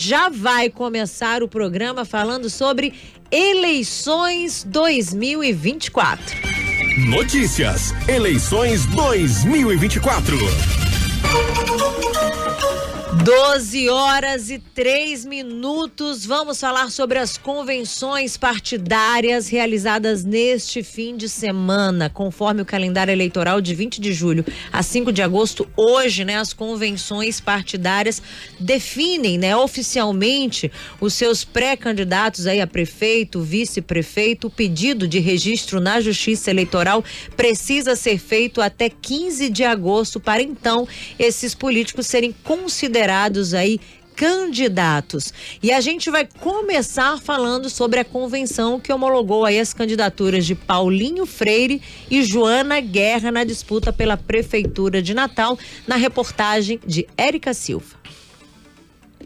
Já vai começar o programa falando sobre eleições 2024. Notícias, eleições 2024. 12h03. Vamos falar sobre as convenções partidárias realizadas neste fim de semana, conforme o calendário eleitoral de 20 de julho a 5 de agosto. Hoje, as convenções partidárias definem, oficialmente os seus pré-candidatos aí a prefeito, vice-prefeito. O pedido de registro na Justiça Eleitoral precisa ser feito até 15 de agosto para então esses políticos serem considerados aí candidatos. E a gente vai começar falando sobre a convenção que homologou aí as candidaturas de Paulinho Freire e Joana Guerra na disputa pela Prefeitura de Natal, na reportagem de Érica Silva.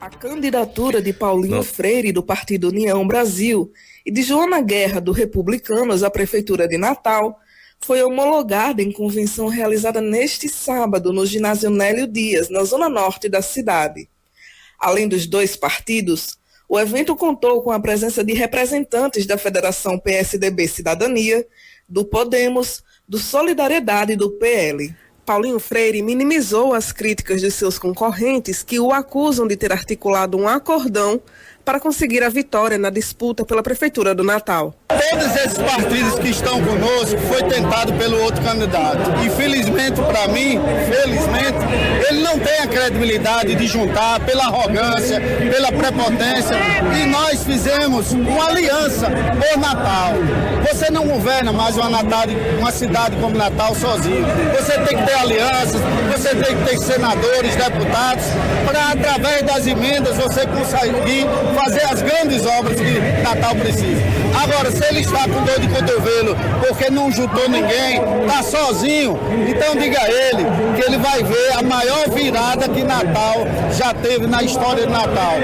A candidatura de Paulinho Freire, do Partido União Brasil, e de Joana Guerra, do Republicanos, à Prefeitura de Natal, foi homologada em convenção realizada neste sábado no ginásio Nélio Dias, na zona norte da cidade. Além dos dois partidos, o evento contou com a presença de representantes da Federação PSDB Cidadania, do Podemos, do Solidariedade e do PL. Paulinho Freire minimizou as críticas de seus concorrentes que o acusam de ter articulado um acordão para conseguir a vitória na disputa pela Prefeitura do Natal. Todos esses partidos que estão conosco foi tentado pelo outro candidato. Infelizmente para mim, ele não tem a credibilidade de juntar pela arrogância, pela prepotência, e nós fizemos uma aliança por Natal. Você não governa mais uma cidade como Natal sozinho. Você tem que ter alianças, você tem que ter senadores, deputados, para através das emendas você conseguir fazer as grandes obras que Natal precisa. Agora, se ele está com dor de cotovelo porque não juntou ninguém, está sozinho, então diga a ele que ele vai ver a maior virada que Natal já teve na história de Natal.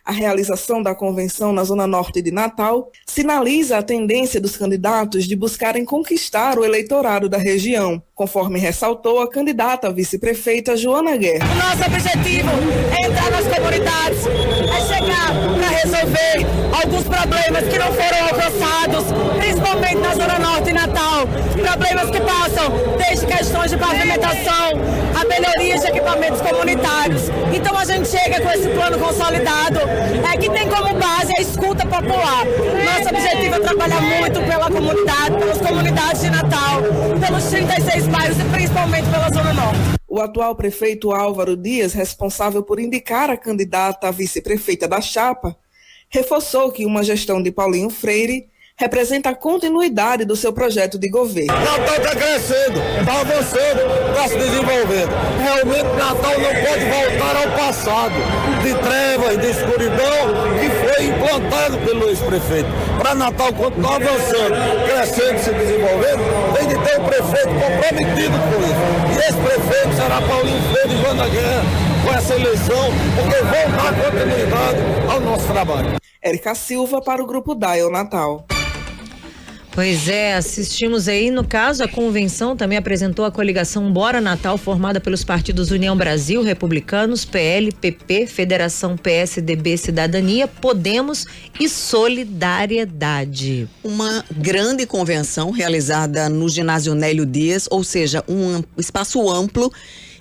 A realização da convenção na zona norte de Natal sinaliza a tendência dos candidatos de buscarem conquistar o eleitorado da região, conforme ressaltou a candidata a vice-prefeita Joana Guerra. O nosso objetivo é entrar nas comunidades, é chegar para resolver alguns problemas que não foram alcançados, principalmente na zona norte de Natal. Problemas que passam desde questões de pavimentação a melhorias de equipamentos comunitários. Então a gente chega com esse plano consolidado, que tem como base a escuta popular. Nosso objetivo é trabalhar muito pela comunidade, pelas comunidades de Natal, pelos 36 bairros e principalmente pela Zona Norte. O atual prefeito Álvaro Dias, responsável por indicar a candidata a vice-prefeita da chapa, reforçou que uma gestão de Paulinho Freire representa a continuidade do seu projeto de governo. Natal está crescendo, está avançando, está se desenvolvendo. Realmente Natal não pode voltar ao passado de trevas, de escuridão que foi implantado pelo ex-prefeito. Para Natal continuar avançando, crescendo, se desenvolvendo, tem de ter um prefeito comprometido com isso. E esse prefeito será Paulinho Freire e Joana Guerra com essa eleição, porque vão dar continuidade ao nosso trabalho. Érica Silva para o Grupo Dial Natal. Pois é, assistimos aí, no caso, a convenção também apresentou a coligação Bora Natal, formada pelos partidos União Brasil, Republicanos, PL, PP, Federação PSDB Cidadania, Podemos e Solidariedade. Uma grande convenção realizada no ginásio Nélio Dias, ou seja, um espaço amplo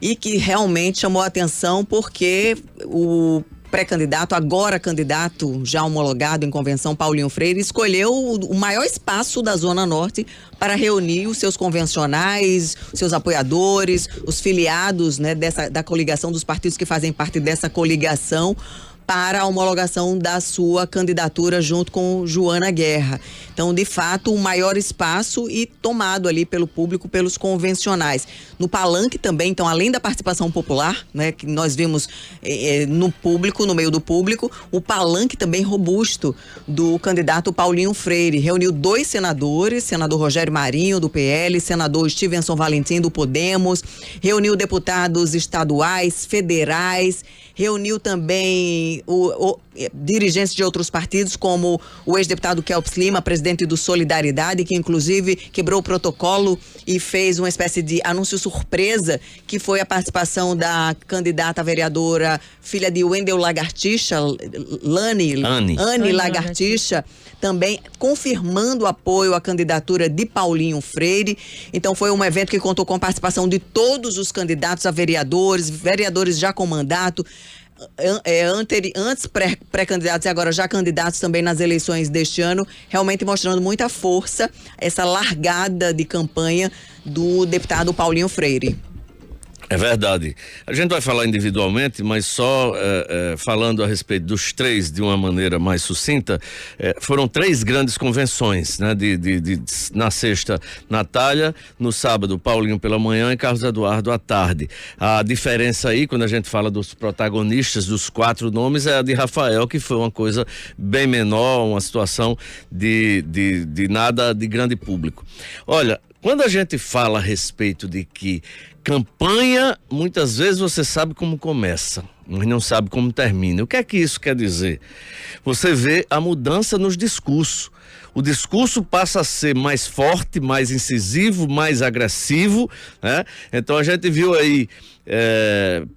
e que realmente chamou a atenção porque o pré-candidato, agora candidato já homologado em convenção, Paulinho Freire, escolheu o maior espaço da Zona Norte para reunir os seus convencionais, os seus apoiadores, os filiados, da coligação, dos partidos que fazem parte dessa coligação, para a homologação da sua candidatura junto com Joana Guerra. Então, de fato, o maior espaço e tomado ali pelo público, pelos convencionais. No palanque também, então, além da participação popular, que nós vimos no público, no meio do público, o palanque também robusto do candidato Paulinho Freire. Reuniu 2 senadores, senador Rogério Marinho, do PL, senador Stevenson Valentim, do Podemos, reuniu deputados estaduais, federais, reuniu também dirigentes de outros partidos, como o ex-deputado Kelps Lima, presidente do Solidariedade, que inclusive quebrou o protocolo e fez uma espécie de anúncio surpresa, que foi a participação da candidata a vereadora, filha de Wendel Lagartixa, Anne Lagartixa, também confirmando o apoio à candidatura de Paulinho Freire. Então foi um evento que contou com a participação de todos os candidatos a vereadores já com mandato, antes pré-candidatos e agora já candidatos também nas eleições deste ano, realmente mostrando muita força essa largada de campanha do deputado Paulinho Freire. É verdade. A gente vai falar individualmente, mas só falando a respeito dos três de uma maneira mais sucinta, foram 3 grandes convenções, né? Na sexta, Natália, no sábado, Paulinho pela manhã e Carlos Eduardo à tarde. A diferença aí, quando a gente fala dos protagonistas, dos 4 nomes, é a de Rafael, que foi uma coisa bem menor, uma situação de nada de grande público. Olha, quando a gente fala a respeito de que campanha, muitas vezes você sabe como começa, mas não sabe como termina. O que é que isso quer dizer? Você vê a mudança nos discursos. O discurso passa a ser mais forte, mais incisivo, mais agressivo, né? Então a gente viu aí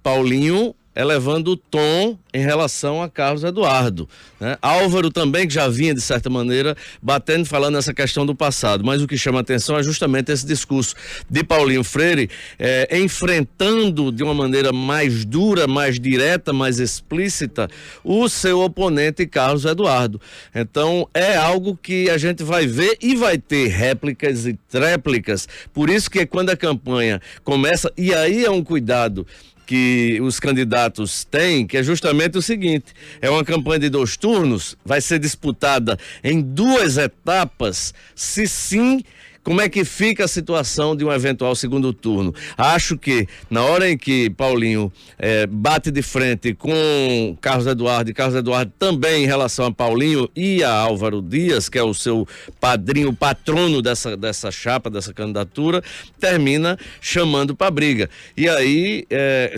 Paulinho elevando o tom em relação a Carlos Eduardo, né? Álvaro também, que já vinha de certa maneira batendo, falando nessa questão do passado, mas o que chama atenção é justamente esse discurso de Paulinho Freire, enfrentando de uma maneira mais dura, mais direta, mais explícita o seu oponente Carlos Eduardo. Então é algo que a gente vai ver e vai ter réplicas e tréplicas, por isso que quando a campanha começa, e aí é um cuidado que os candidatos têm, que é justamente o seguinte: é uma campanha de 2 turnos, vai ser disputada em 2 etapas, se sim, como é que fica a situação de um eventual segundo turno? Acho que na hora em que Paulinho bate de frente com Carlos Eduardo, e Carlos Eduardo também em relação a Paulinho e a Álvaro Dias, que é o seu padrinho, patrono dessa chapa, dessa candidatura, termina chamando para briga. E aí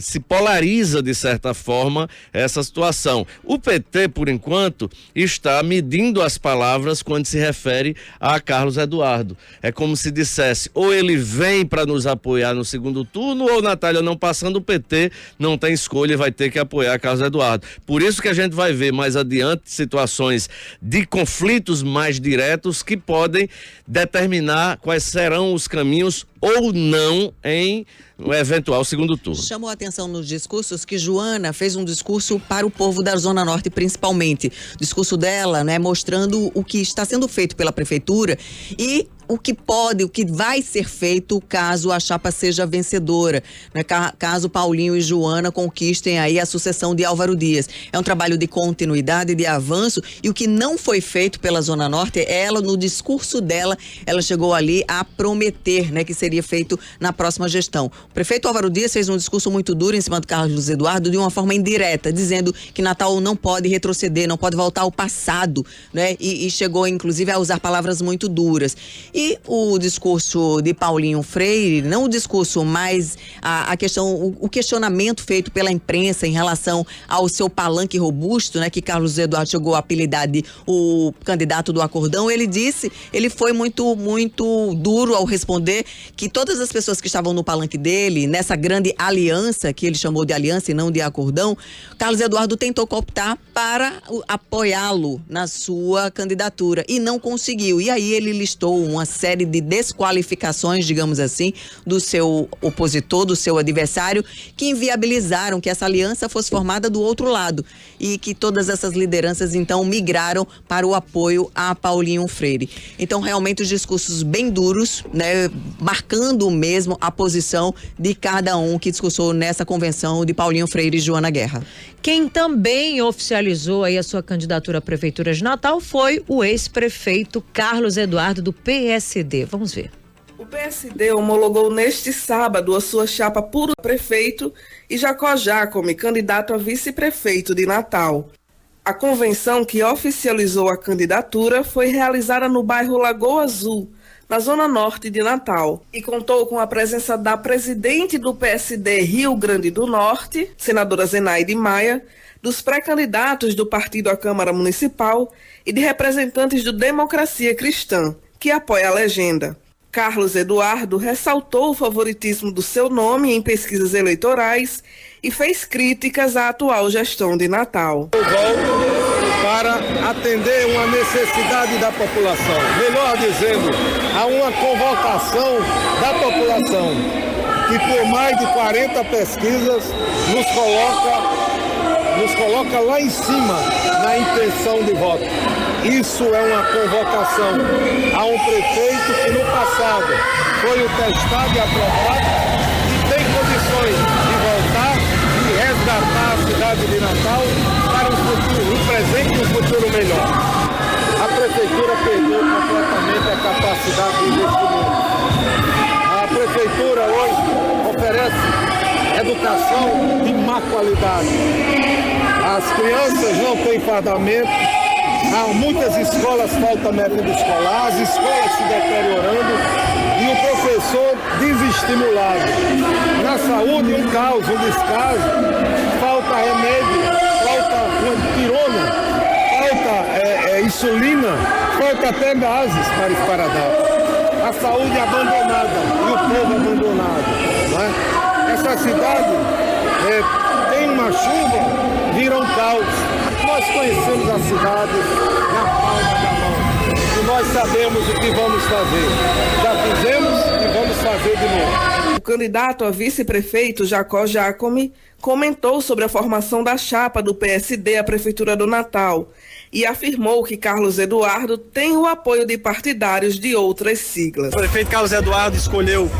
se polariza de certa forma essa situação. O PT, por enquanto, está medindo as palavras quando se refere a Carlos Eduardo. É como se dissesse, ou ele vem para nos apoiar no segundo turno, ou Natália não passando, o PT não tem escolha e vai ter que apoiar Carlos Eduardo. Por isso que a gente vai ver mais adiante situações de conflitos mais diretos que podem determinar quais serão os caminhos ou não em um eventual segundo turno. Chamou a atenção nos discursos que Joana fez um discurso para o povo da Zona Norte, principalmente. O discurso dela, né, mostrando o que está sendo feito pela prefeitura e o que vai ser feito caso a chapa seja vencedora, né? Caso Paulinho e Joana conquistem aí a sucessão de Álvaro Dias. É um trabalho de continuidade, de avanço, e o que não foi feito pela Zona Norte, ela, no discurso dela, ela chegou ali a prometer, né, que seria feito na próxima gestão. O prefeito Álvaro Dias fez um discurso muito duro em cima do Carlos Eduardo, de uma forma indireta, dizendo que Natal não pode retroceder, não pode voltar ao passado, né? E chegou, inclusive, a usar palavras muito duras. E o discurso de Paulinho Freire, não o discurso, mas a questão, o questionamento feito pela imprensa em relação ao seu palanque robusto, né, que Carlos Eduardo chegou a apelidar de o candidato do acordão, ele foi muito, muito duro ao responder que todas as pessoas que estavam no palanque dele, nessa grande aliança, que ele chamou de aliança e não de acordão, Carlos Eduardo tentou cooptar para apoiá-lo na sua candidatura e não conseguiu. E aí ele listou uma série de desqualificações, digamos assim, do seu opositor, do seu adversário, que inviabilizaram que essa aliança fosse formada do outro lado e que todas essas lideranças então migraram para o apoio a Paulinho Freire. Então realmente os discursos bem duros, né, marcando mesmo a posição de cada um que discursou nessa convenção de Paulinho Freire e Joana Guerra. Quem também oficializou aí a sua candidatura à Prefeitura de Natal foi o ex-prefeito Carlos Eduardo, do PSD. Vamos ver. O PSD homologou neste sábado a sua chapa por prefeito e Jacó Jacome, candidato a vice-prefeito de Natal. A convenção que oficializou a candidatura foi realizada no bairro Lagoa Azul, na zona norte de Natal, e contou com a presença da presidente do PSD Rio Grande do Norte, senadora Zenaide Maia, dos pré-candidatos do partido à Câmara Municipal e de representantes do Democracia Cristã, que apoia a legenda. Carlos Eduardo ressaltou o favoritismo do seu nome em pesquisas eleitorais e fez críticas à atual gestão de Natal. Eu volto para atender uma necessidade da população, melhor dizendo, a uma convocação da população, que por mais de 40 pesquisas nos coloca lá em cima na intenção de voto. Isso é uma convocação a um prefeito que no passado foi o testado e aprovado e tem condições de voltar e resgatar a cidade de Natal para um presente e um futuro melhor. A prefeitura perdeu completamente a capacidade de investimento. A prefeitura hoje oferece educação de má qualidade. As crianças não têm fardamento. Há muitas escolas, falta método escolar, as escolas se deteriorando e o professor desestimulado. Na saúde, um caos, um descaso, falta remédio, falta pirona, falta insulina, falta até gases para esparadrapo. A saúde abandonada e o povo abandonado. Não é? Essa cidade tem uma chuva, vira um caos. Nós conhecemos a cidade na palma da mão e nós sabemos o que vamos fazer. Já fizemos e vamos fazer de novo. O candidato a vice-prefeito, Jacó Jacome, comentou sobre a formação da chapa do PSD à Prefeitura do Natal e afirmou que Carlos Eduardo tem o apoio de partidários de outras siglas. O prefeito Carlos Eduardo escolheu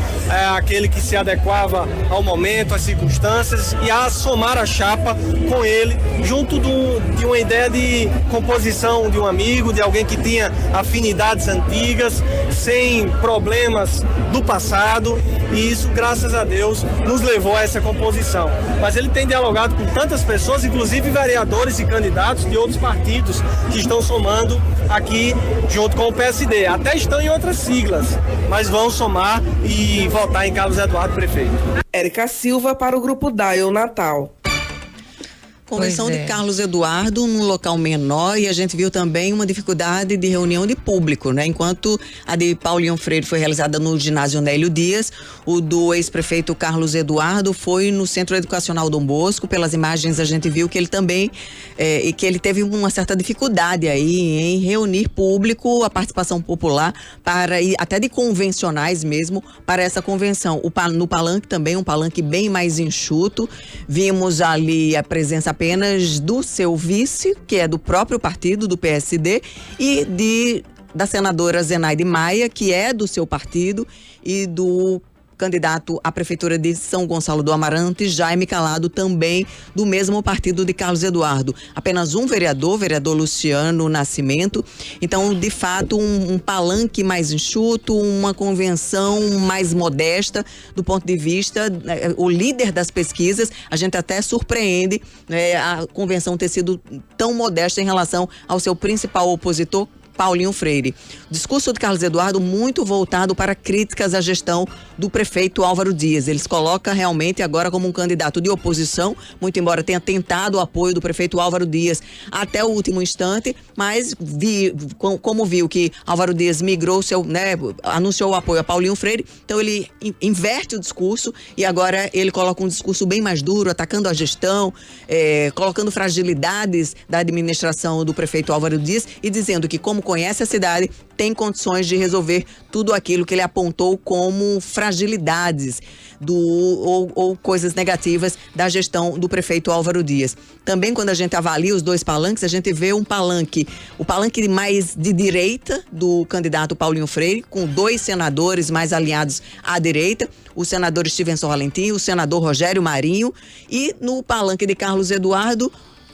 aquele que se adequava ao momento, às circunstâncias, e a somar a chapa com ele, junto de uma ideia de composição de um amigo, de alguém que tinha afinidades antigas, sem problemas do passado, e isso, graças a Deus, nos levou a essa composição. Mas ele tem dialogado com tantas pessoas, inclusive vereadores e candidatos de outros partidos que estão somando aqui junto com o PSD. Até estão em outras siglas, mas vão somar e votar em Carlos Eduardo prefeito. Érica Silva para o Grupo Dial Natal. Convenção de Carlos Eduardo num local menor, e a gente viu também uma dificuldade de reunião de público, né? Enquanto a de Paulinho Freire foi realizada no ginásio Nélio Dias, o do ex-prefeito Carlos Eduardo foi no Centro Educacional Dom Bosco. Pelas imagens a gente viu que ele também e que ele teve uma certa dificuldade aí em reunir público, a participação popular para ir até de convencionais mesmo para essa convenção. No palanque também, um palanque bem mais enxuto. Vimos ali a presença apenas do seu vice, que é do próprio partido, do PSD, e da senadora Zenaide Maia, que é do seu partido, e do candidato à prefeitura de São Gonçalo do Amarante, Jaime Calado, também do mesmo partido de Carlos Eduardo. Apenas um vereador Luciano Nascimento. Então, de fato, um palanque mais enxuto, uma convenção mais modesta do ponto de vista, o líder das pesquisas. A gente até surpreende a convenção ter sido tão modesta em relação ao seu principal opositor, Paulinho Freire. O discurso de Carlos Eduardo muito voltado para críticas à gestão do prefeito Álvaro Dias. Eles colocam realmente agora como um candidato de oposição, muito embora tenha tentado o apoio do prefeito Álvaro Dias até o último instante, mas como viu que Álvaro Dias migrou anunciou o apoio a Paulinho Freire, então ele inverte o discurso e agora ele coloca um discurso bem mais duro, atacando a gestão, colocando fragilidades da administração do prefeito Álvaro Dias e dizendo que, como conhece a cidade, tem condições de resolver tudo aquilo que ele apontou como fragilidades ou coisas negativas da gestão do prefeito Álvaro Dias. Também, quando a gente avalia os dois palanques, a gente vê o palanque mais de direita do candidato Paulinho Freire, com 2 senadores mais alinhados à direita, o senador Stevenson Valentim, o senador Rogério Marinho, e no palanque de Carlos Eduardo,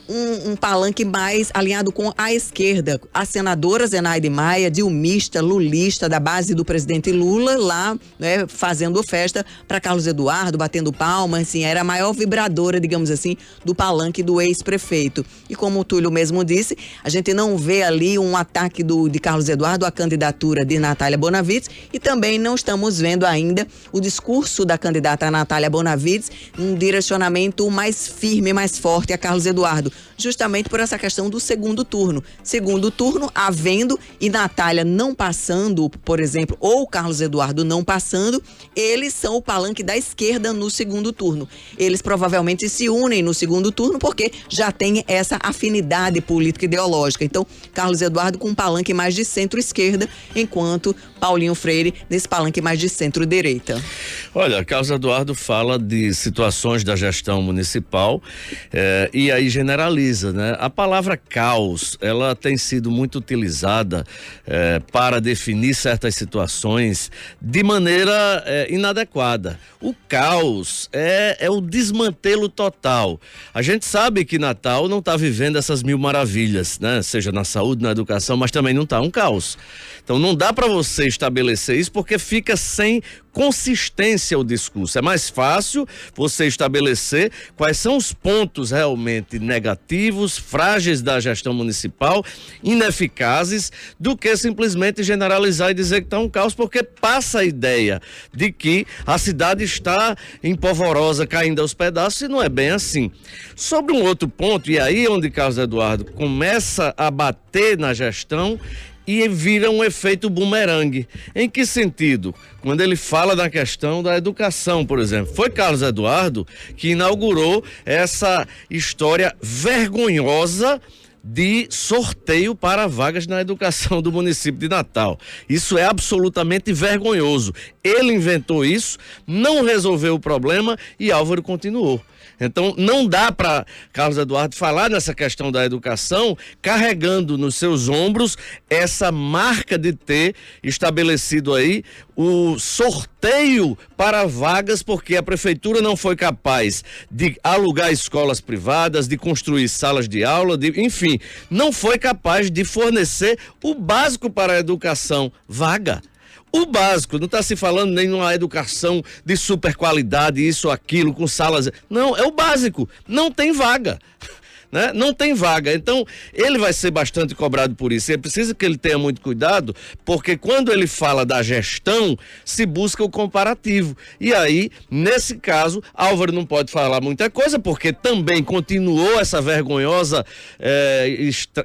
um palanque mais alinhado com a esquerda. A senadora Zenaide Maia, dilmista, lulista, da base do presidente Lula, lá, né, fazendo festa para Carlos Eduardo, batendo palmas, assim, era a maior vibradora, digamos assim, do palanque do ex-prefeito. E como o Túlio mesmo disse, a gente não vê ali um ataque de Carlos Eduardo à candidatura de Natália Bonavides e também não estamos vendo ainda o discurso da candidata Natália Bonavides, um direcionamento mais firme, mais forte a Carlos Eduardo, justamente por essa questão do segundo turno. Segundo turno, havendo e Natália não passando, por exemplo, ou Carlos Eduardo não passando, eles são o palanque da esquerda no segundo turno. Eles provavelmente se unem no segundo turno porque já tem essa afinidade política e ideológica. Então, Carlos Eduardo com um palanque mais de centro-esquerda, enquanto Paulinho Freire nesse palanque mais de centro-direita. Olha, Carlos Eduardo fala de situações da gestão municipal e aí generaliza, né? A palavra caos, ela tem sido muito utilizada para definir certas situações de maneira inadequada. O caos é o desmantelo total. A gente sabe que Natal não está vivendo essas mil maravilhas, né? Seja na saúde, na educação, mas também não está um caos. Então não dá para você estabelecer isso porque fica sem consistência o discurso. É mais fácil você estabelecer quais são os pontos realmente negativos, frágeis da gestão municipal, ineficazes, do que simplesmente generalizar e dizer que está um caos, porque passa a ideia de que a cidade está em polvorosa, caindo aos pedaços, e não é bem assim. Sobre um outro ponto, e aí onde Carlos Eduardo começa a bater na gestão, e vira um efeito bumerangue. Em que sentido? Quando ele fala da questão da educação, por exemplo. Foi Carlos Eduardo que inaugurou essa história vergonhosa de sorteio para vagas na educação do município de Natal. Isso é absolutamente vergonhoso. Ele inventou isso, não resolveu o problema e Álvaro continuou. Então, não dá para Carlos Eduardo falar nessa questão da educação carregando nos seus ombros essa marca de ter estabelecido aí o sorteio para vagas, porque a prefeitura não foi capaz de alugar escolas privadas, de construir salas de aula, enfim, não foi capaz de fornecer o básico para a educação, vaga. O básico, não está se falando nem numa educação de super qualidade, isso, aquilo, com salas. Não, é o básico. Não tem vaga. Né? Não tem vaga. Então, ele vai ser bastante cobrado por isso. É preciso que ele tenha muito cuidado, porque quando ele fala da gestão, se busca o comparativo. E aí, nesse caso, Álvaro não pode falar muita coisa, porque também continuou essa vergonhosa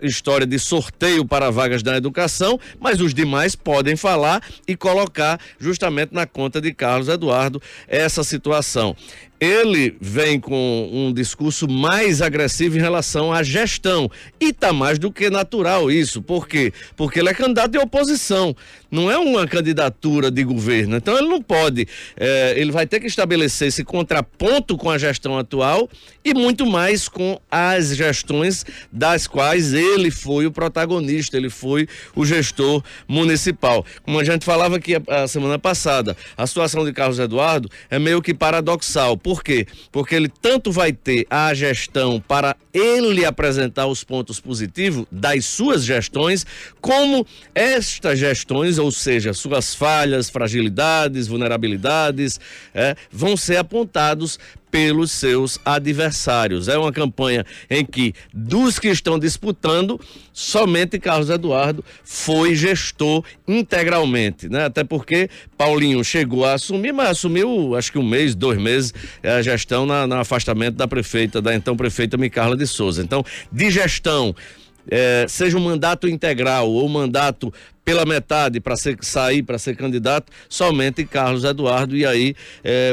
história de sorteio para vagas na educação, mas os demais podem falar e colocar justamente na conta de Carlos Eduardo essa situação. Ele vem com um discurso mais agressivo em relação à gestão. E está mais do que natural isso. Por quê? Porque ele é candidato de oposição. Não é uma candidatura de governo. Então ele não pode. Ele vai ter que estabelecer esse contraponto com a gestão atual e muito mais com as gestões das quais ele foi o protagonista, ele foi o gestor municipal. Como a gente falava aqui a semana passada, a situação de Carlos Eduardo é meio que paradoxal. Por quê? Porque ele tanto vai ter a gestão para ele apresentar os pontos positivos das suas gestões, como estas gestões, ou seja, suas falhas, fragilidades, vulnerabilidades, vão ser apontados pelos seus adversários. É uma campanha em que, dos que estão disputando, somente Carlos Eduardo foi gestor integralmente, né? Até porque Paulinho chegou a assumir, mas assumiu acho que 1 mês, 2 meses, a gestão no afastamento da prefeita, da então prefeita Micarla de Souza. Então, de gestão, seja um mandato integral ou mandato pela metade para sair para ser candidato, somente Carlos Eduardo, e aí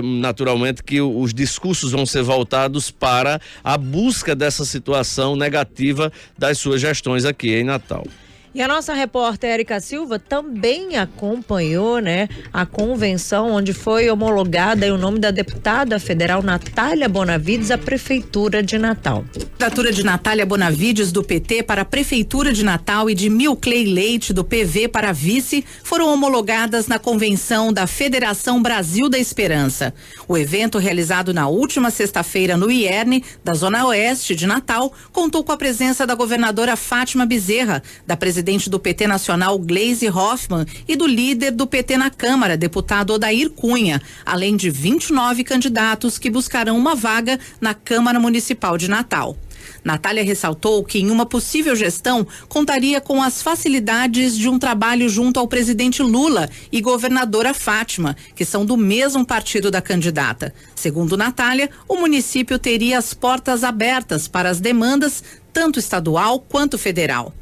naturalmente que os discursos vão ser voltados para a busca dessa situação negativa das suas gestões aqui em Natal. E a nossa repórter Érica Silva também acompanhou, né, a convenção onde foi homologada o nome da deputada federal Natália Bonavides à Prefeitura de Natal. Candidatura de Natália Bonavides do PT para a Prefeitura de Natal e de Milcley Leite do PV para vice foram homologadas na convenção da Federação Brasil da Esperança. O evento, realizado na última sexta-feira no IERN, da Zona Oeste de Natal, contou com a presença da governadora Fátima Bezerra, da presidente do PT Nacional Gleisi Hoffmann e do líder do PT na Câmara, deputado Odair Cunha, além de 29 candidatos que buscarão uma vaga na Câmara Municipal de Natal. Natália ressaltou que em uma possível gestão contaria com as facilidades de um trabalho junto ao presidente Lula e governadora Fátima, que são do mesmo partido da candidata. Segundo Natália, o município teria as portas abertas para as demandas, tanto estadual quanto federal.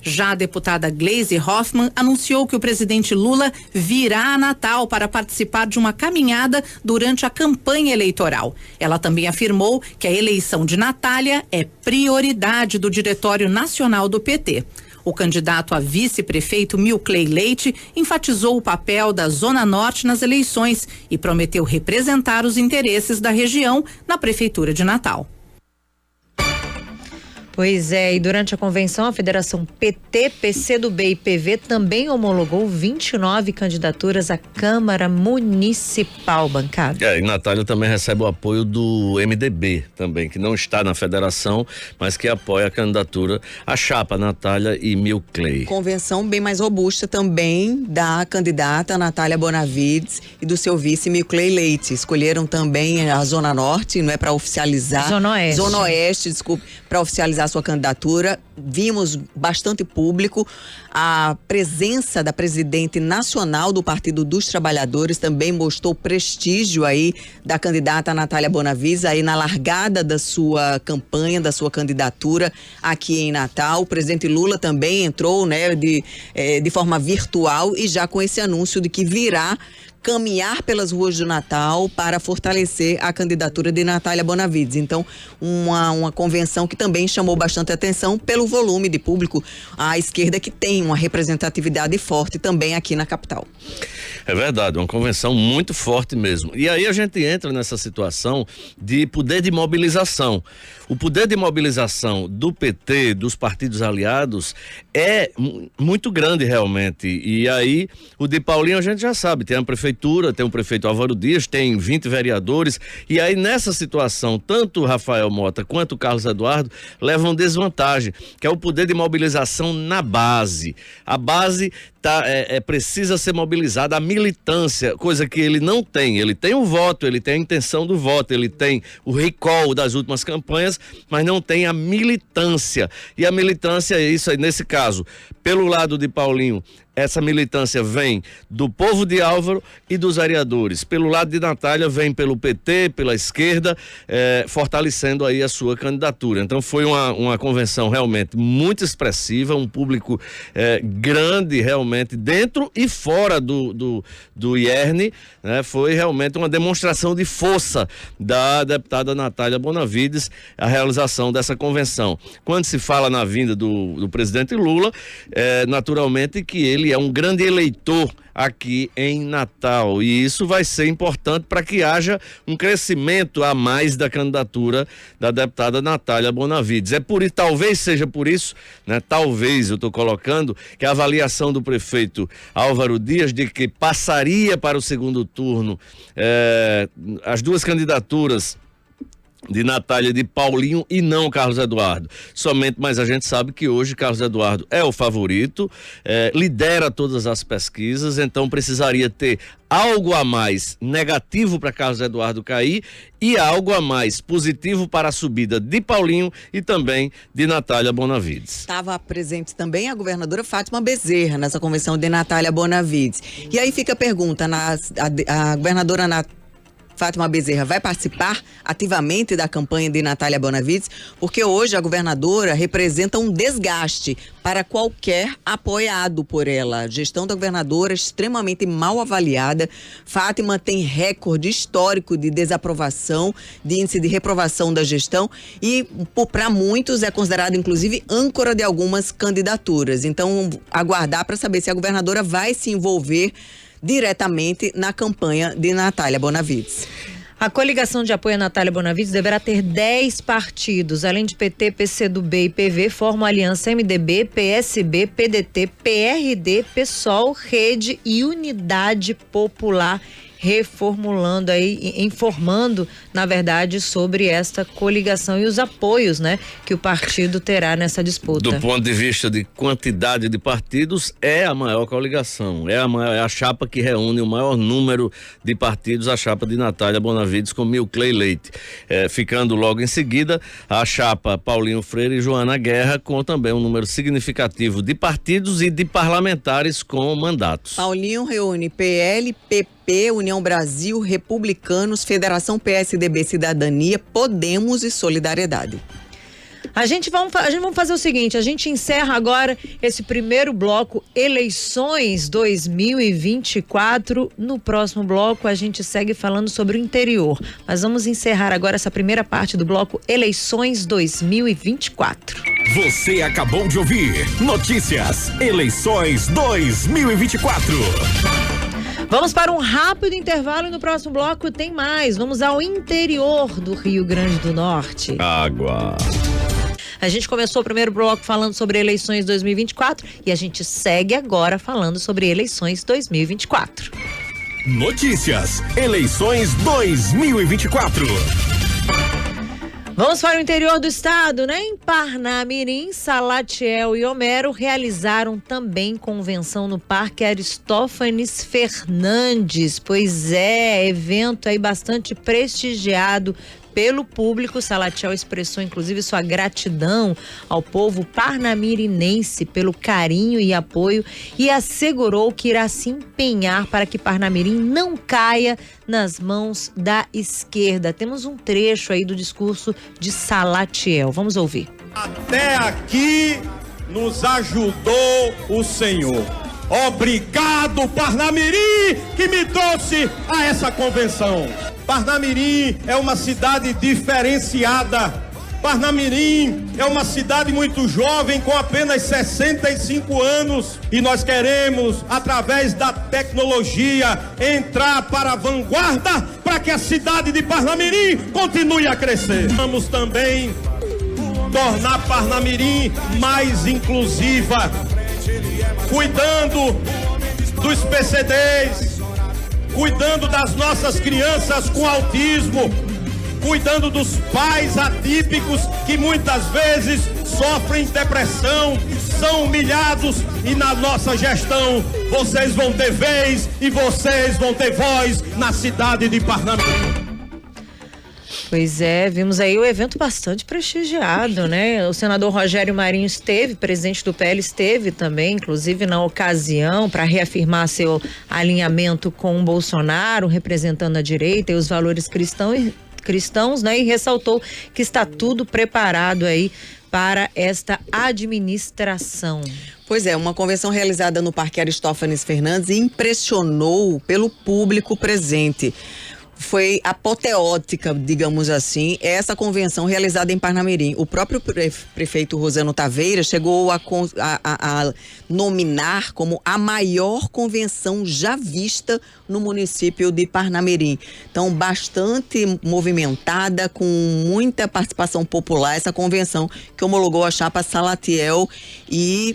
Já a deputada Gleisi Hoffmann anunciou que o presidente Lula virá a Natal para participar de uma caminhada durante a campanha eleitoral. Ela também afirmou que a eleição de Natália é prioridade do Diretório Nacional do PT. O candidato a vice-prefeito Milcley Leite enfatizou o papel da Zona Norte nas eleições e prometeu representar os interesses da região na Prefeitura de Natal. Pois é, e durante a convenção, a Federação PT, PCdoB e PV também homologou 29 candidaturas à Câmara Municipal, bancada. E Natália também recebe o apoio do MDB também, que não está na federação, mas que apoia a candidatura, a chapa Natália e Milcley. Convenção bem mais robusta também da candidata Natália Bonavides e do seu vice Milcley Leite. Escolheram também a Zona Norte, não é, para oficializar. Zona Oeste, desculpe, para oficializar sua candidatura. Vimos bastante público, a presença da presidente nacional do Partido dos Trabalhadores também mostrou prestígio aí da candidata Natália Bonavides aí na largada da sua campanha, da sua candidatura aqui em Natal. O presidente Lula também entrou, né, de forma virtual e já com esse anúncio de que virá caminhar pelas ruas do Natal para fortalecer a candidatura de Natália Bonavides. Então, uma convenção que também chamou bastante atenção pelo volume de público à esquerda, que tem uma representatividade forte também aqui na capital. É verdade, uma convenção muito forte mesmo. E aí a gente entra nessa situação de poder de mobilização. O poder de mobilização do PT, dos partidos aliados, é muito grande realmente. E aí, o de Paulinho a gente já sabe, tem a prefeitura, tem o prefeito Álvaro Dias, tem 20 vereadores. E aí, nessa situação, tanto o Rafael Mota quanto o Carlos Eduardo levam desvantagem, que é o poder de mobilização na base. A base precisa ser mobilizada, a militância, coisa que ele não tem. Ele tem o voto, ele tem a intenção do voto, ele tem o recall das últimas campanhas, mas não tem a militância. E a militância é isso aí, nesse caso, pelo lado de Paulinho, essa militância vem do povo de Álvaro e dos vereadores. Pelo lado de Natália, vem pelo PT, pela esquerda, fortalecendo aí a sua candidatura. Então foi uma convenção realmente muito expressiva, um público grande realmente, dentro e fora do IERN, né? Foi realmente uma demonstração de força da deputada Natália Bonavides, a realização dessa convenção. Quando se fala na vinda do presidente Lula, naturalmente que ele é um grande eleitor aqui em Natal, e isso vai ser importante para que haja um crescimento a mais da candidatura da deputada Natália Bonavides. Talvez seja por isso, né? Talvez eu estou colocando que a avaliação do prefeito Álvaro Dias de que passaria para o segundo turno as duas candidaturas de Natália e de Paulinho e não Carlos Eduardo. Mas a gente sabe que hoje Carlos Eduardo é o favorito, lidera todas as pesquisas, então precisaria ter algo a mais negativo para Carlos Eduardo cair e algo a mais positivo para a subida de Paulinho e também de Natália Bonavides. Estava presente também a governadora Fátima Bezerra nessa convenção de Natália Bonavides. E aí fica a pergunta, a governadora Fátima Bezerra vai participar ativamente da campanha de Natália Bonavides, porque hoje a governadora representa um desgaste para qualquer apoiado por ela. A gestão da governadora é extremamente mal avaliada. Fátima tem recorde histórico de desaprovação, de índice de reprovação da gestão e, para muitos, é considerada, inclusive, âncora de algumas candidaturas. Então, aguardar para saber se a governadora vai se envolver diretamente na campanha de Natália Bonavides. A coligação de apoio a Natália Bonavides deverá ter 10 partidos. Além de PT, PCdoB e PV, formam a aliança MDB, PSB, PDT, PRD, PSOL, Rede e Unidade Popular, reformulando aí, informando, na verdade, sobre esta coligação e os apoios, né, que o partido terá nessa disputa. Do ponto de vista de quantidade de partidos, é a maior coligação, é a chapa que reúne o maior número de partidos, a chapa de Natália Bonavides com Milcley Leite. Ficando logo em seguida, a chapa Paulinho Freire e Joana Guerra, com também um número significativo de partidos e de parlamentares com mandatos. Paulinho reúne PL, PP, União Brasil, Republicanos, Federação PSDB, Cidadania, Podemos e Solidariedade. A gente vamos fazer o seguinte, a gente encerra agora esse primeiro bloco, eleições 2024. No próximo bloco a gente segue falando sobre o interior, mas vamos encerrar agora essa primeira parte do bloco eleições 2024. Você acabou de ouvir Notícias Eleições 2024. Vamos para um rápido intervalo e no próximo bloco tem mais. Vamos ao interior do Rio Grande do Norte. Água. A gente começou o primeiro bloco falando sobre eleições 2024 e a gente segue agora falando sobre eleições 2024. Notícias Eleições 2024. Vamos para o interior do estado, né? Em Parnamirim, Salatiel e Homero realizaram também convenção no Parque Aristófanes Fernandes. Pois é, evento aí bastante prestigiado pelo público. Salatiel expressou inclusive sua gratidão ao povo parnamirinense pelo carinho e apoio e assegurou que irá se empenhar para que Parnamirim não caia nas mãos da esquerda. Temos um trecho aí do discurso de Salatiel. Vamos ouvir. Até aqui nos ajudou o Senhor. Obrigado, Parnamirim, que me trouxe a essa convenção. Parnamirim é uma cidade diferenciada. Parnamirim é uma cidade muito jovem, com apenas 65 anos. E nós queremos, através da tecnologia, entrar para a vanguarda para que a cidade de Parnamirim continue a crescer. Vamos também tornar Parnamirim mais inclusiva, cuidando dos PCDs, cuidando das nossas crianças com autismo, cuidando dos pais atípicos que muitas vezes sofrem depressão, são humilhados, e na nossa gestão vocês vão ter vez e vocês vão ter voz na cidade de Parnamirim. Pois é, vimos aí o evento bastante prestigiado, né? O senador Rogério Marinho esteve, presidente do PL esteve também, inclusive na ocasião, para reafirmar seu alinhamento com o Bolsonaro, representando a direita e os valores cristãos, né? E ressaltou que está tudo preparado aí para esta administração. Pois é, uma convenção realizada no Parque Aristófanes Fernandes impressionou pelo público presente. Foi apoteótica, digamos assim, essa convenção realizada em Parnamirim. O próprio prefeito Rosano Taveira chegou a nominar como a maior convenção já vista no município de Parnamirim. Então, bastante movimentada, com muita participação popular, essa convenção que homologou a chapa Salatiel e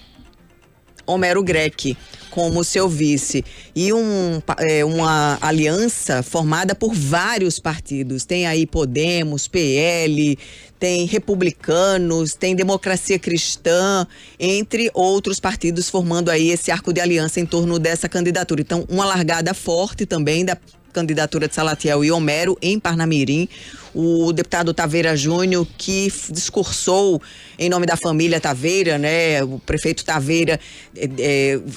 Homero Greck como seu vice, e uma aliança formada por vários partidos. Tem aí Podemos, PL, tem Republicanos, tem Democracia Cristã, entre outros partidos, formando aí esse arco de aliança em torno dessa candidatura. Então, uma largada forte também da candidatura de Salatiel e Homero em Parnamirim. o deputado Taveira Júnior, que discursou em nome da família Taveira, né? O prefeito Taveira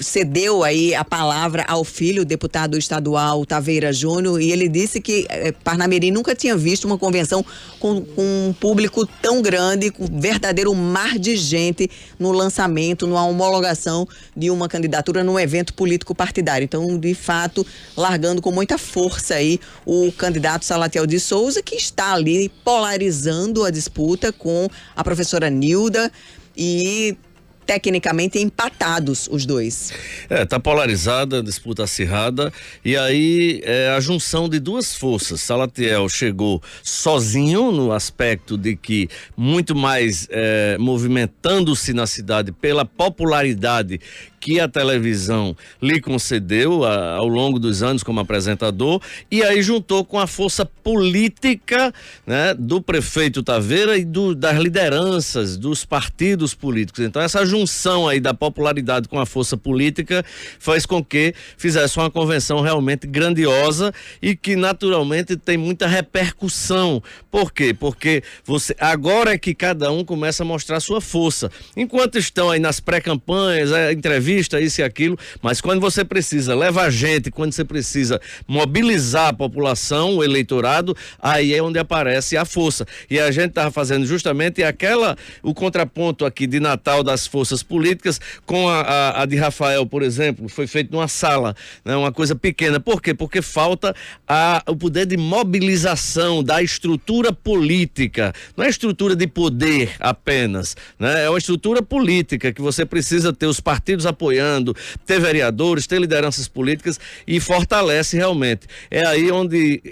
cedeu aí a palavra ao filho, o deputado estadual Taveira Júnior, e ele disse que Parnamirim nunca tinha visto uma convenção com um público tão grande, com um verdadeiro mar de gente no lançamento, numa homologação de uma candidatura num evento político partidário. Então, de fato, largando com muita força aí o candidato Salatiel de Souza, que está ali polarizando a disputa com a professora Nilda e tecnicamente empatados os dois. Tá polarizada, disputa acirrada, e aí a junção de duas forças. Salatiel chegou sozinho no aspecto de que muito mais movimentando-se na cidade pela popularidade que a televisão lhe concedeu ao longo dos anos como apresentador, e aí juntou com a força política, né, do prefeito Taveira e das lideranças dos partidos políticos. Então essa junção aí da popularidade com a força política faz com que fizesse uma convenção realmente grandiosa e que naturalmente tem muita repercussão. Por quê? Porque agora é que cada um começa a mostrar sua força. Enquanto estão aí nas pré-campanhas, entrevistas, isso e aquilo, mas quando você precisa levar gente, quando você precisa mobilizar a população, o eleitorado, aí é onde aparece a força. E a gente estava fazendo justamente o contraponto aqui de Natal das forças políticas com a de Rafael, por exemplo, foi feito numa sala, né, uma coisa pequena. Por quê? Porque falta o poder de mobilização da estrutura política, não é estrutura de poder apenas, né? É uma estrutura política que você precisa ter os partidos apoiando, ter vereadores, ter lideranças políticas, e fortalece realmente. É aí onde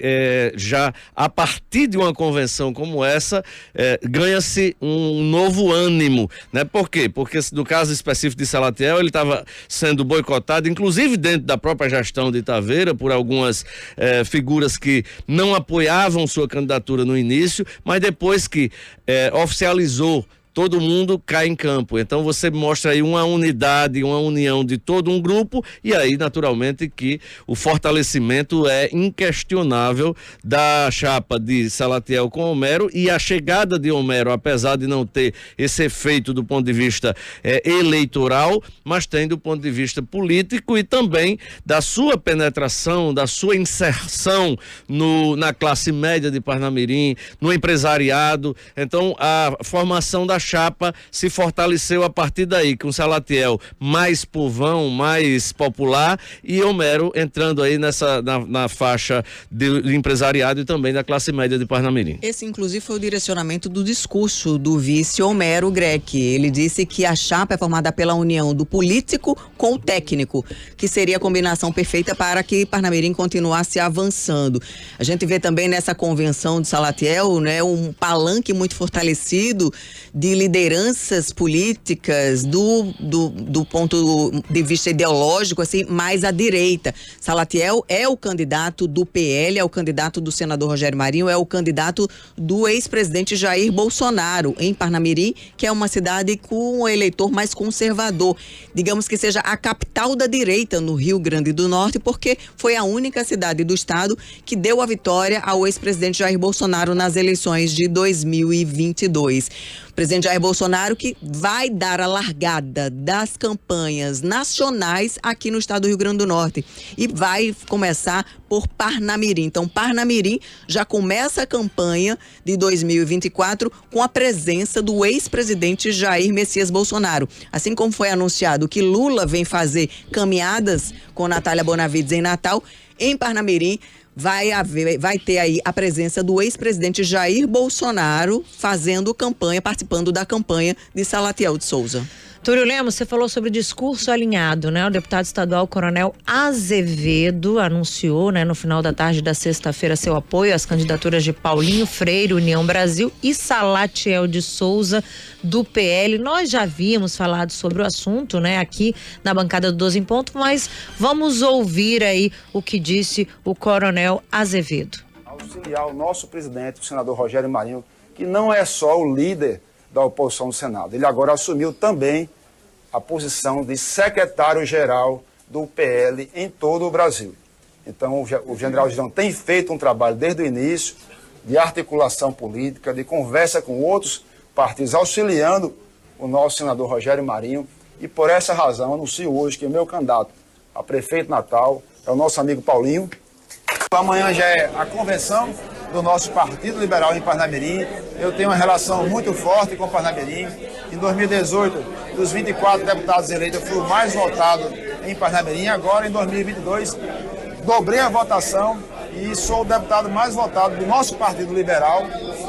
já a partir de uma convenção como essa ganha-se um novo ânimo, né? Por quê? Porque no caso específico de Salatiel, ele estava sendo boicotado, inclusive dentro da própria gestão de Taveira, por algumas figuras que não apoiavam sua candidatura no início, mas depois que oficializou, todo mundo cai em campo. Então você mostra aí uma unidade, uma união de todo um grupo, e aí naturalmente que o fortalecimento é inquestionável da chapa de Salatiel com Homero, e a chegada de Homero, apesar de não ter esse efeito do ponto de vista eleitoral, mas tem do ponto de vista político e também da sua penetração, da sua inserção na classe média de Parnamirim, no empresariado. Então a formação da chapa se fortaleceu a partir daí, com Salatiel mais povão, mais popular, e Homero entrando aí na faixa de empresariado e também da classe média de Parnamirim. Esse, inclusive, foi o direcionamento do discurso do vice Homero Greck. Ele disse que a chapa é formada pela união do político com o técnico, que seria a combinação perfeita para que Parnamirim continuasse avançando. A gente vê também nessa convenção de Salatiel, né, um palanque muito fortalecido de lideranças políticas do ponto de vista ideológico, assim, mais à direita. Salatiel é o candidato do PL, é o candidato do senador Rogério Marinho, é o candidato do ex-presidente Jair Bolsonaro em Parnamirim, que é uma cidade com um eleitor mais conservador. Digamos que seja a capital da direita no Rio Grande do Norte, porque foi a única cidade do estado que deu a vitória ao ex-presidente Jair Bolsonaro nas eleições de 2022. O presidente Jair Bolsonaro, que vai dar a largada das campanhas nacionais aqui no estado do Rio Grande do Norte, e vai começar por Parnamirim. Então, Parnamirim já começa a campanha de 2024 com a presença do ex-presidente Jair Messias Bolsonaro. Assim como foi anunciado que Lula vem fazer caminhadas com Natália Bonavides em Natal, em Parnamirim vai ter aí a presença do ex-presidente Jair Bolsonaro fazendo campanha, participando da campanha de Salatiel de Souza. Túlio Lemos, você falou sobre discurso alinhado, né? O deputado estadual Coronel Azevedo anunciou, né, no final da tarde da sexta-feira, seu apoio às candidaturas de Paulinho Freire, União Brasil, e Salatiel de Souza, do PL. Nós já havíamos falado sobre o assunto, né, aqui na bancada do 12 em Ponto, mas vamos ouvir aí o que disse o Coronel Azevedo. Auxiliar o nosso presidente, o senador Rogério Marinho, que não é só o líder da oposição no Senado. Ele agora assumiu também a posição de secretário-geral do PL em todo o Brasil. Então, o general Girão tem feito um trabalho desde o início de articulação política, de conversa com outros partidos, auxiliando o nosso senador Rogério Marinho. E por essa razão, anuncio hoje que o meu candidato a prefeito Natal é o nosso amigo Paulinho. Amanhã já é a convenção do nosso Partido Liberal em Parnamirim. Eu tenho uma relação muito forte com o Parnamirim. Em 2018, dos 24 deputados eleitos, eu fui o mais votado em Parnamirim. Agora, em 2022, dobrei a votação e sou o deputado mais votado do nosso Partido Liberal.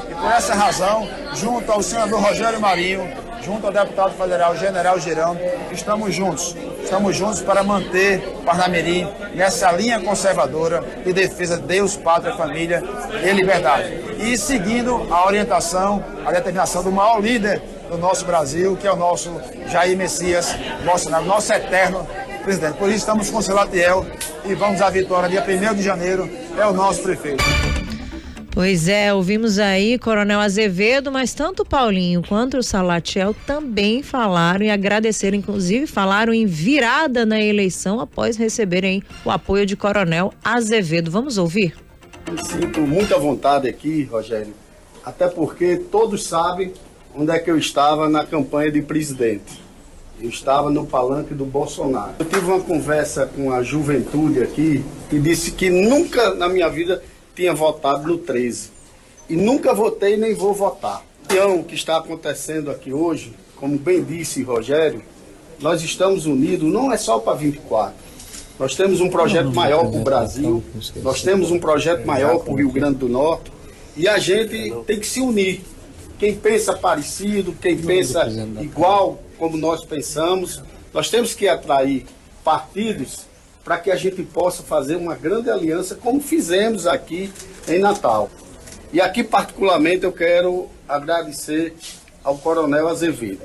E por essa razão, junto ao senador Rogério Marinho, junto ao deputado federal General Girão, estamos juntos. Estamos juntos para manter Parnamirim nessa linha conservadora de defesa de Deus, pátria, família e liberdade. E seguindo a orientação, a determinação do maior líder do nosso Brasil, que é o nosso Jair Messias Bolsonaro, nosso eterno presidente. Por isso estamos com o Salatiel e vamos à vitória dia 1º de janeiro, é o nosso prefeito. Pois é, ouvimos aí Coronel Azevedo, mas tanto o Paulinho quanto o Salatiel também falaram e agradeceram, inclusive falaram em virada na eleição após receberem o apoio de Coronel Azevedo. Vamos ouvir? Me sinto muito à vontade aqui, Rogério, até porque todos sabem onde é que eu estava na campanha de presidente. Eu estava no palanque do Bolsonaro. Eu tive uma conversa com a juventude aqui e disse que nunca na minha vida tinha votado no 13. E nunca votei nem vou votar. O que está acontecendo aqui hoje, como bem disse Rogério, nós estamos unidos, não é só para 24. Nós temos um projeto maior para o Brasil, nós temos um projeto maior para o Rio Grande do Norte, e a gente tem que se unir. Quem pensa parecido, quem pensa igual como nós pensamos, nós temos que atrair partidos para que a gente possa fazer uma grande aliança, como fizemos aqui em Natal. E aqui, particularmente, eu quero agradecer ao Coronel Azevedo.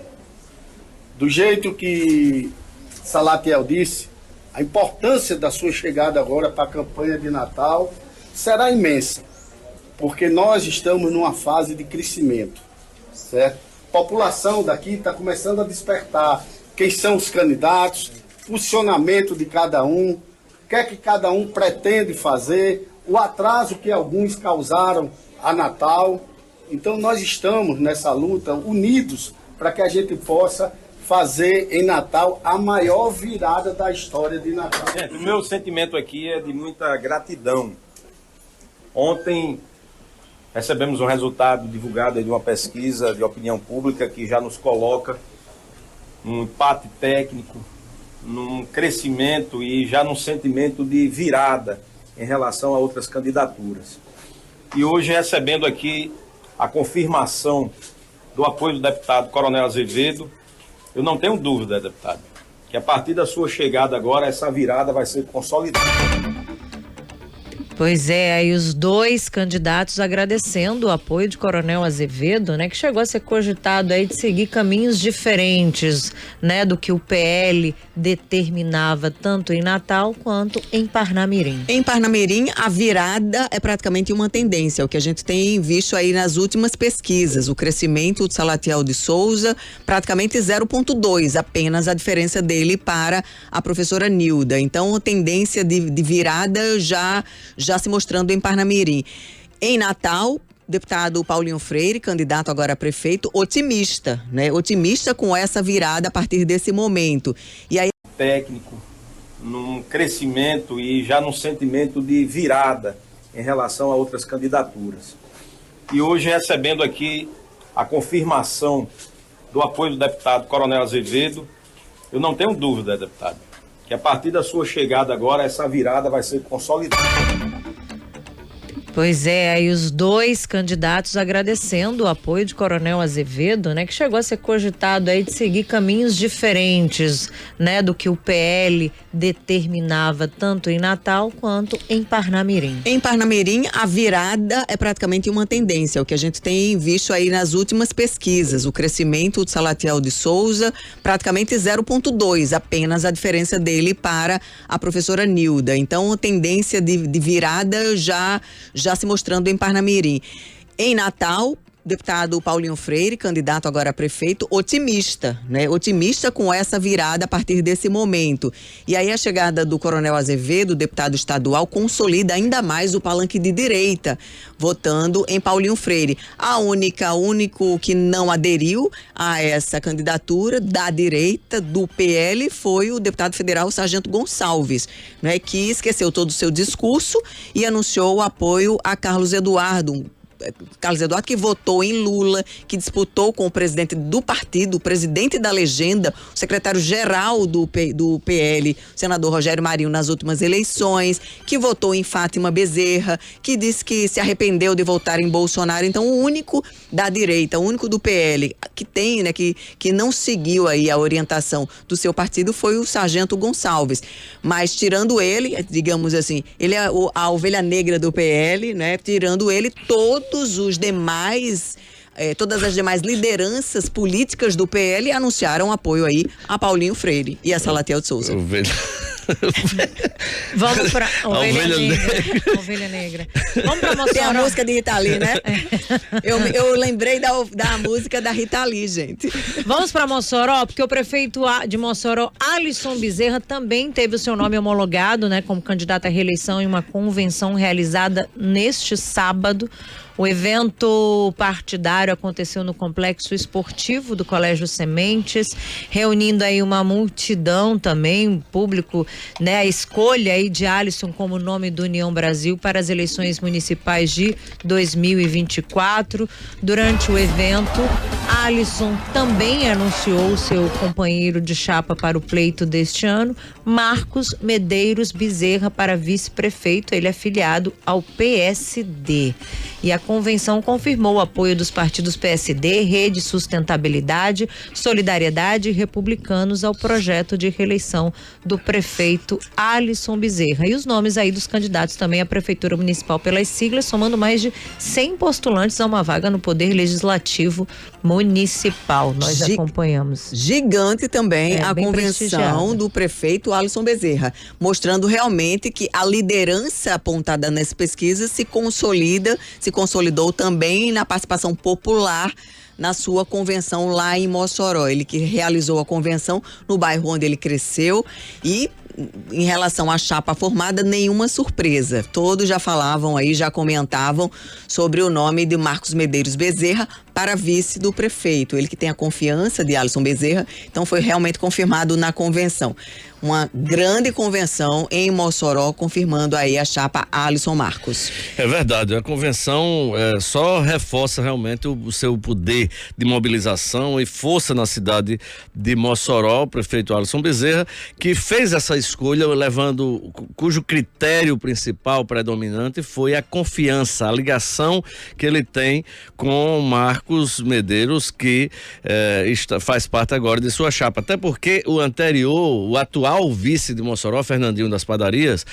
Do jeito que Salatiel disse, a importância da sua chegada agora para a campanha de Natal será imensa, porque nós estamos numa fase de crescimento, certo? A população daqui está começando a despertar quem são os candidatos, funcionamento de cada um, o que é que cada um pretende fazer, o atraso que alguns causaram a Natal. Então nós estamos nessa luta unidos para que a gente possa fazer em Natal a maior virada da história de Natal. Gente, o meu sentimento aqui é de muita gratidão. Ontem recebemos um resultado divulgado de uma pesquisa de opinião pública que já nos coloca num empate técnico, num crescimento e já num sentimento de virada em relação a outras candidaturas. E hoje recebendo aqui a confirmação do apoio do deputado Coronel Azevedo, eu não tenho dúvida, deputado, que a partir da sua chegada agora, essa virada vai ser consolidada. Pois é, aí os dois candidatos agradecendo o apoio de Coronel Azevedo, né, que chegou a ser cogitado aí de seguir caminhos diferentes, né, do que o PL determinava tanto em Natal quanto em Parnamirim. Em Parnamirim, a virada é praticamente uma tendência, o que a gente tem visto aí nas últimas pesquisas. O crescimento do Salatiel de Souza, praticamente 0,2, apenas a diferença dele para a professora Nilda. Então, a tendência de virada já se mostrando em Parnamirim. Em Natal, deputado Paulinho Freire, candidato agora a prefeito, otimista, né? Otimista com essa virada a partir desse momento. E aí Técnico, num crescimento e já num sentimento de virada em relação a outras candidaturas. E hoje recebendo aqui a confirmação do apoio do deputado Coronel Azevedo, eu não tenho dúvida, deputado, que a partir da sua chegada agora, essa virada vai ser consolidada. Pois é, aí os dois candidatos agradecendo o apoio de Coronel Azevedo, né, que chegou a ser cogitado aí de seguir caminhos diferentes, né, do que o PL determinava tanto em Natal quanto em Parnamirim. Em Parnamirim, a virada é praticamente uma tendência, o que a gente tem visto aí nas últimas pesquisas. O crescimento do Salatiel de Souza, praticamente 0,2, apenas a diferença dele para a professora Nilda. Então, a tendência de virada já se mostrando em Parnamirim. Em Natal, deputado Paulinho Freire, candidato agora a prefeito, otimista, né? Otimista com essa virada a partir desse momento. E aí a chegada do Coronel Azevedo, deputado estadual, consolida ainda mais o palanque de direita, votando em Paulinho Freire. O único que não aderiu a essa candidatura da direita, do PL, foi o deputado federal Sargento Gonçalves, né? Que esqueceu todo o seu discurso e anunciou o apoio a Carlos Eduardo, que votou em Lula, que disputou com o presidente do partido, o presidente da legenda, o secretário-geral do PL, o senador Rogério Marinho, nas últimas eleições, que votou em Fátima Bezerra, que disse que se arrependeu de votar em Bolsonaro. Então, o único da direita, o único do PL que tem, né, que não seguiu aí a orientação do seu partido foi o Sargento Gonçalves. Mas tirando ele, digamos assim, ele é a ovelha negra do PL, né? Tirando ele, todas as demais lideranças políticas do PL anunciaram apoio aí a Paulinho Freire e a Salatiel de Souza. Vamos pra Ovelha Negra. Vamos pra Mossoró. Tem a música de Rita Lee, né? Eu lembrei da música da Rita Lee, gente. Vamos pra Mossoró, porque o prefeito de Mossoró, Alisson Bezerra, também teve o seu nome homologado, né, como candidato à reeleição em uma convenção realizada neste sábado. O evento partidário aconteceu no complexo esportivo do Colégio Sementes, reunindo aí uma multidão também, público, né? A escolha aí de Alisson como nome do União Brasil para as eleições municipais de 2024. Durante o evento, Alisson também anunciou seu companheiro de chapa para o pleito deste ano, Marcos Medeiros Bezerra, para vice-prefeito. Ele é filiado ao PSD. E a convenção confirmou o apoio dos partidos PSD, Rede Sustentabilidade, Solidariedade e Republicanos ao projeto de reeleição do prefeito Alisson Bezerra. E os nomes aí dos candidatos também à Prefeitura Municipal pelas siglas, somando mais de 100 postulantes a uma vaga no Poder Legislativo Municipal. Nós acompanhamos. Gigante também a convenção do prefeito Alisson Bezerra, mostrando realmente que a liderança apontada nas pesquisas se consolidou também na participação popular na sua convenção lá em Mossoró. Ele que realizou a convenção no bairro onde ele cresceu e em relação à chapa formada, nenhuma surpresa. Todos já falavam aí, já comentavam sobre o nome de Marcos Medeiros Bezerra para vice do prefeito. Ele que tem a confiança de Alisson Bezerra, então foi realmente confirmado na convenção. Uma grande convenção em Mossoró, confirmando aí a chapa Alisson Marcos. É verdade, a convenção só reforça realmente o seu poder de mobilização e força na cidade de Mossoró. O prefeito Alisson Bezerra, que fez essa escolha cujo critério principal predominante foi a confiança, a ligação que ele tem com Marcos Medeiros, que faz parte agora de sua chapa. Até porque o atual vice de Mossoró, Fernandinho das Padarias,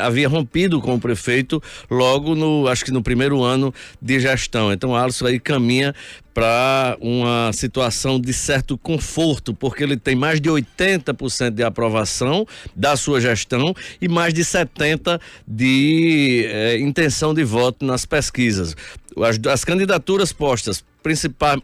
havia rompido com o prefeito logo acho que no primeiro ano de gestão. Então o Alisson aí caminha para uma situação de certo conforto, porque ele tem mais de 80% de aprovação da sua gestão e mais de 70% de intenção de voto nas pesquisas. As candidaturas postas,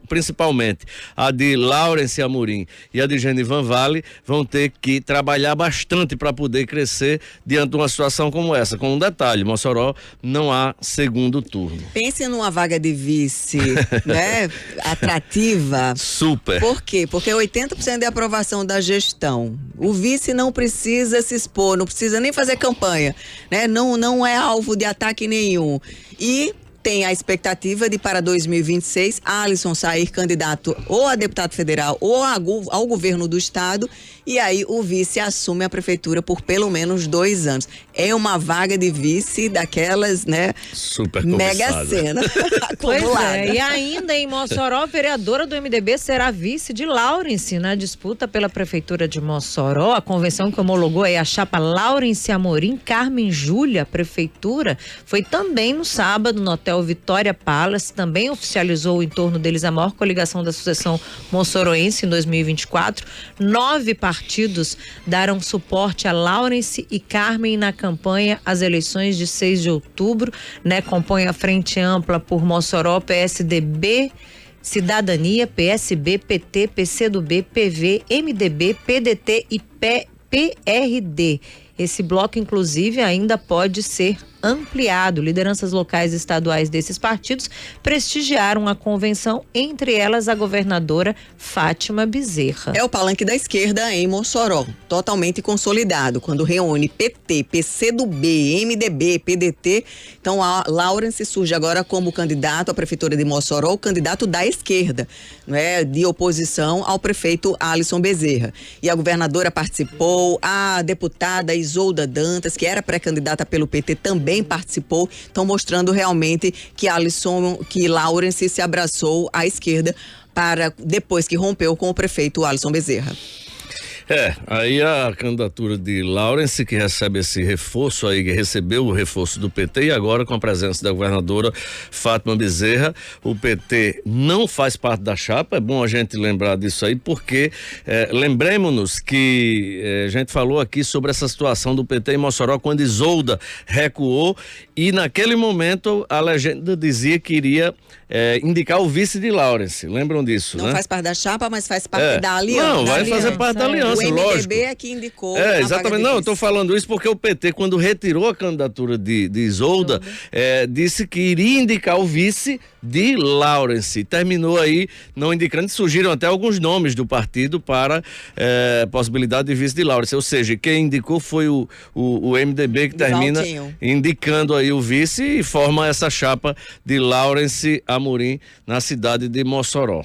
principalmente a de Laurence Amorim e a de Genivan Vale, vão ter que trabalhar bastante para poder crescer diante de uma situação como essa. Com um detalhe, Mossoró não há segundo turno. Pense numa vaga de vice, né? Atrativa. Super. Por quê? Porque 80% de aprovação da gestão. O vice não precisa se expor, não precisa nem fazer campanha, né? Não é alvo de ataque nenhum. E tem a expectativa de, para 2026, Alisson sair candidato ou a deputado federal ou ao governo do estado, e aí o vice assume a prefeitura por pelo menos 2 anos. É uma vaga de vice daquelas, né? Super mega cena. Pois é, e ainda em Mossoró, a vereadora do MDB será vice de Laurence na disputa pela prefeitura de Mossoró. A convenção que homologou aí a chapa Laurence Amorim, Carmen Júlia, prefeitura, foi também no sábado no Hotel Hotel Vitória Palace, também oficializou em torno deles a maior coligação da sucessão moçoroense em 2024. 9 partidos deram suporte a Laurence e Carmen na campanha às eleições de 6 de outubro, né? Compõe a Frente Ampla por Mossoró, PSDB, Cidadania, PSB, PT, PCdoB, PV, MDB, PDT e PRD. Esse bloco, inclusive, ainda pode ser ampliado. Lideranças locais e estaduais desses partidos prestigiaram a convenção, entre elas a governadora Fátima Bezerra. É o palanque da esquerda em Mossoró, totalmente consolidado, quando reúne PT, PCdoB, MDB, PDT. Então, a Laurence surge agora como candidato à prefeitura de Mossoró, o candidato da esquerda, né, de oposição ao prefeito Alisson Bezerra. E a governadora participou, a deputada Isolda Dantas, que era pré-candidata pelo PT, também participou, então mostrando realmente que Laurence se abraçou à esquerda para depois que rompeu com o prefeito Alisson Bezerra. Aí a candidatura de Laurence, que recebe esse reforço aí, que recebeu o reforço do PT, e agora com a presença da governadora Fátima Bezerra, o PT não faz parte da chapa. É bom a gente lembrar disso aí, porque lembremos-nos que a gente falou aqui sobre essa situação do PT em Mossoró, quando Isolda recuou, e naquele momento a legenda dizia que iria indicar o vice de Laurence. Lembram disso, não, né? Não faz parte da chapa, mas faz parte da aliança. Não, vai fazer parte da aliança, o lógico. MDB é que indicou. Exatamente. Não, eu tô falando isso porque o PT, quando retirou a candidatura de Isolda, disse que iria indicar o vice de Laurence. Terminou aí não indicando, surgiram até alguns nomes do partido para possibilidade de vice de Laurence. Ou seja, quem indicou foi o MDB, que termina indicando aí o vice e forma essa chapa de Laurence Amorim na cidade de Mossoró.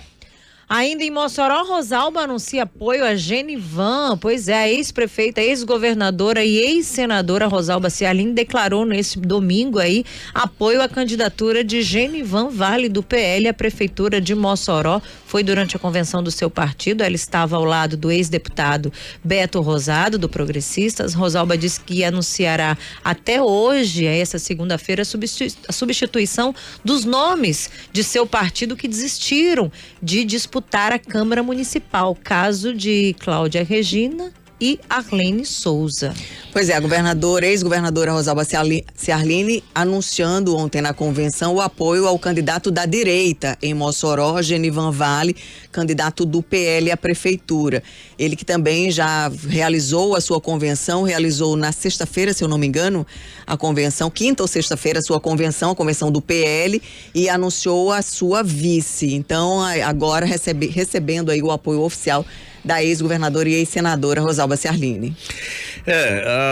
Ainda em Mossoró, Rosalba anuncia apoio a Genivan. Pois é, a ex-prefeita, ex-governadora e ex-senadora Rosalba Ciarline declarou nesse domingo aí apoio à candidatura de Genivan Vale do PL à prefeitura de Mossoró. Foi durante a convenção do seu partido. Ela estava ao lado do ex-deputado Beto Rosado, do Progressistas. Rosalba disse que anunciará até hoje, essa segunda-feira, a substituição dos nomes de seu partido que desistiram de disputar a Câmara Municipal, caso de Cláudia Regina e Arlene Souza. Pois é, a ex-governadora Rosalba Ciarline anunciando ontem na convenção o apoio ao candidato da direita em Mossoró, Genivan Vale, candidato do PL à prefeitura. Ele que também já realizou a sua convenção, realizou na sexta-feira, se eu não me engano, a convenção, quinta ou sexta-feira, a convenção do PL, e anunciou a sua vice. Então, agora recebendo aí o apoio oficial da ex-governadora e ex-senadora Rosalba Ciarline.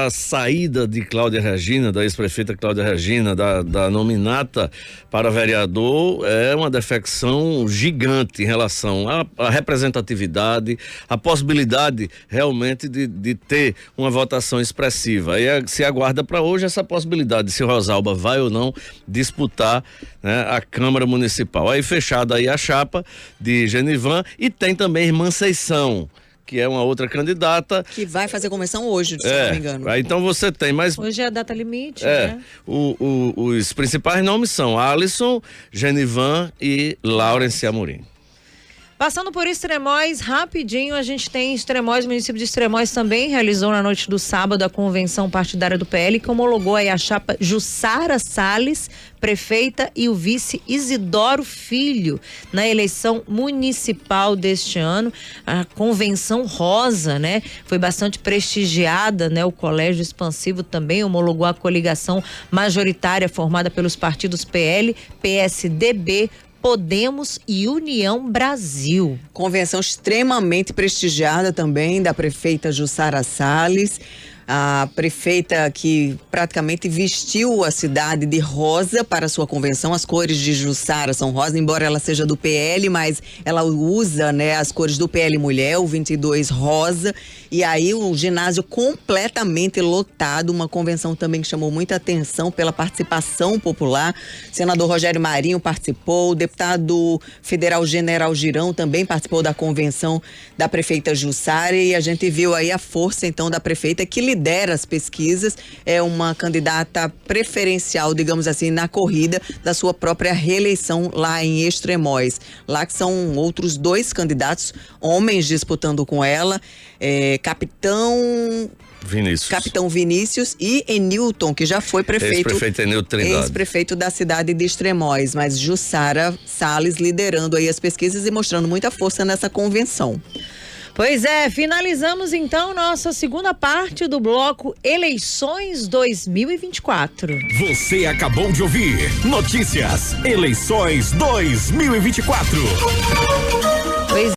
A saída de Cláudia Regina, da ex-prefeita Cláudia Regina, da nominata para vereador, é uma defecção gigante em relação à representatividade, à possibilidade realmente de ter uma votação expressiva. E se aguarda para hoje essa possibilidade, se Rosalba vai ou não disputar, né, a Câmara Municipal. Aí fechada aí a chapa de Genivan, e tem também Irmã Seição, que é uma outra candidata. Que vai fazer convenção hoje, se não me engano. Então você tem, mas... Hoje é a data limite, né? Os principais nomes são Alisson, Genivan e Laurence Amorim. Passando por Extremóis, rapidinho, a gente tem Extremóis, o município de Extremóis também realizou na noite do sábado a convenção partidária do PL, que homologou aí a chapa Jussara Salles, prefeita, e o vice Isidoro Filho na eleição municipal deste ano. A convenção rosa, né? Foi bastante prestigiada, né? O Colégio Expansivo também homologou a coligação majoritária formada pelos partidos PL, PSDB, Podemos e União Brasil. Convenção extremamente prestigiada também da prefeita Jussara Salles. A prefeita que praticamente vestiu a cidade de rosa para sua convenção. As cores de Jussara são rosa, embora ela seja do PL, mas ela usa, né, as cores do PL Mulher, o 22 rosa. E aí o ginásio completamente lotado, uma convenção também que chamou muita atenção pela participação popular. O senador Rogério Marinho participou, o deputado federal General Girão também participou da convenção da prefeita Jussara, e a gente viu aí a força então da prefeita, que lidera as pesquisas, é uma candidata preferencial, digamos assim, na corrida da sua própria reeleição lá em Extremóis. Lá que são outros 2 candidatos, homens disputando com ela, Capitão Vinícius e Enilton, que já foi ex-prefeito da cidade de Extremóis, mas Jussara Salles liderando aí as pesquisas e mostrando muita força nessa convenção. Pois é, finalizamos então nossa segunda parte do bloco Eleições 2024. Você acabou de ouvir Notícias Eleições 2024.